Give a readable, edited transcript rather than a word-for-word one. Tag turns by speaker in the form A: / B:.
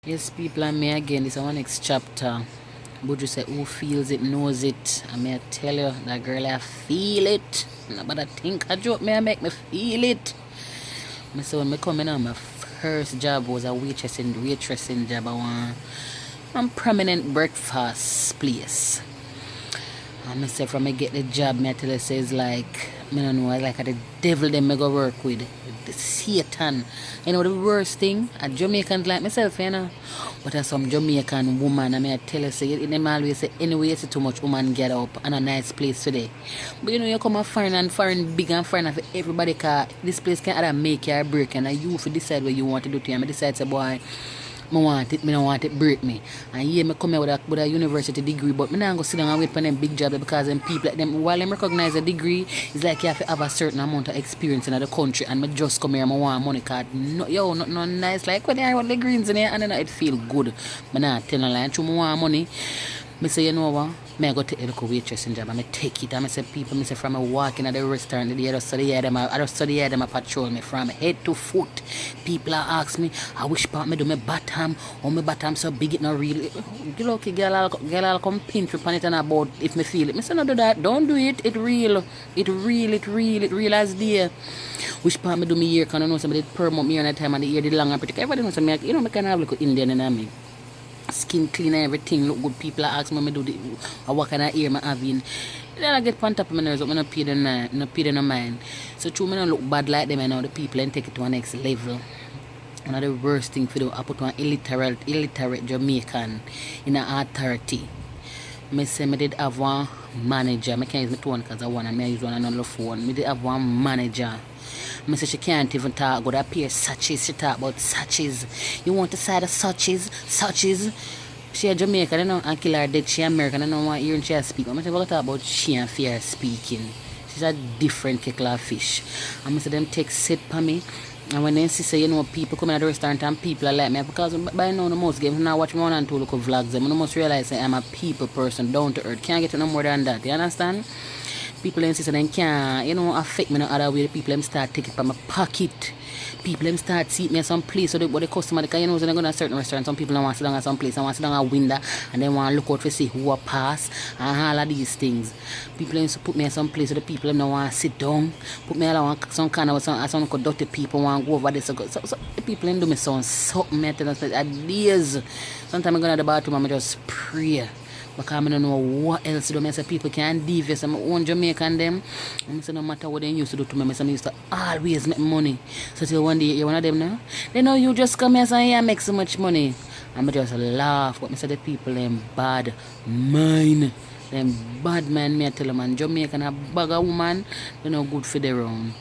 A: Yes, people, and me again. This is our next chapter. But you say, who feels it knows it. And me I tell you, that girl, I feel it. But I think a joke me I make me feel it. Me say when me come in on my first job was a waitressing job. I want a prominent breakfast place. And me say from me get the job, me I tell you, say it's like, me don't know, it's like the devil them me go work with. The Satan. You know the worst thing? A Jamaican like myself, you know. But as some Jamaican woman, I mean I tell you, say them always say anyway it's too much woman get up and a nice place today. But you know you come a foreign big and foreign for everybody car this place can either make you or break and you for decide what you want to do to you. I decide say boy I want it, I don't want it break me. And here I come here with a university degree, but I don't go sit down and wait for them big jobs because them people like them, while them recognize a degree, it's like you have to have a certain amount of experience in the country and I just come here and I want money card. No, yo, not nice. Like when I want the greens in here and then it feel good. I not tell a lie, I want money. I say, you know what? I go take a look waitressing job and I take it and I say people, I say from I walk in at the restaurant, I just study them, I patrol me from head to foot. People ask me, I wish part me do my bottom or my bottom so big it not really. Lucky girl, I'll come pinch upon it and about if me feel it. I say no do that, don't do it, it real as dear. Wish part me do me ear, because I know somebody perm up me on that time and the ear did long and pretty. Everybody knows me, you know, I can have like Indian in me. Skin clean and everything look good. People ask me do the what kind of ear I having. Then I get on top of my nerves, but I don't pay them no mind. So true, I don't look bad like them and now the people and take it to a next level. One of the worst thing for do I put one illiterate Jamaican in an authority. I say I did have one manager. I can't use my phone because I want and I use one another phone. I did have one manager. I say she can't even talk about a pair sachets. She talk about sachets. You want to say the sachets? She a Jamaican, you know, and kill her dead. She American, I don't want to hear she speak. I'm talk about she and fear speaking. She's a different kettle of fish. I'm say them take sit for me. And when they say, you know, people come in the restaurant and people are like me, because by now the most games, now watch me 1 and 2 local vlogs, them, I must realize that I'm a people person, down to earth. Can't get no more than that, you understand? People insist that they can't, you know, affect me no other way. The people them start taking it from my pocket. People them start seeing me at some place, so the customer, because you know, when they go to a certain restaurant, some people don't want to sit down at some place, they want to sit down at a window, and they want to look out to see who will pass, and all of these things. People them put me at some place, so the people them don't want to sit down, put me along some kind of, some dirty people want to go over there, so the people them do me something, I tell us, ideas. Sometimes I go to the bathroom and I just pray. Because I don't know what else to do. I say people can deviate. I'm own Jamaican them. I say no matter what they used to do to me, I used to always make money. So till one day you're one of them now. They know you just come here and say, yeah, make so much money. And I just laugh. But I say the people them bad mind. Them bad man, me I tell them, and Jamaican a bag of woman, they no good for their own.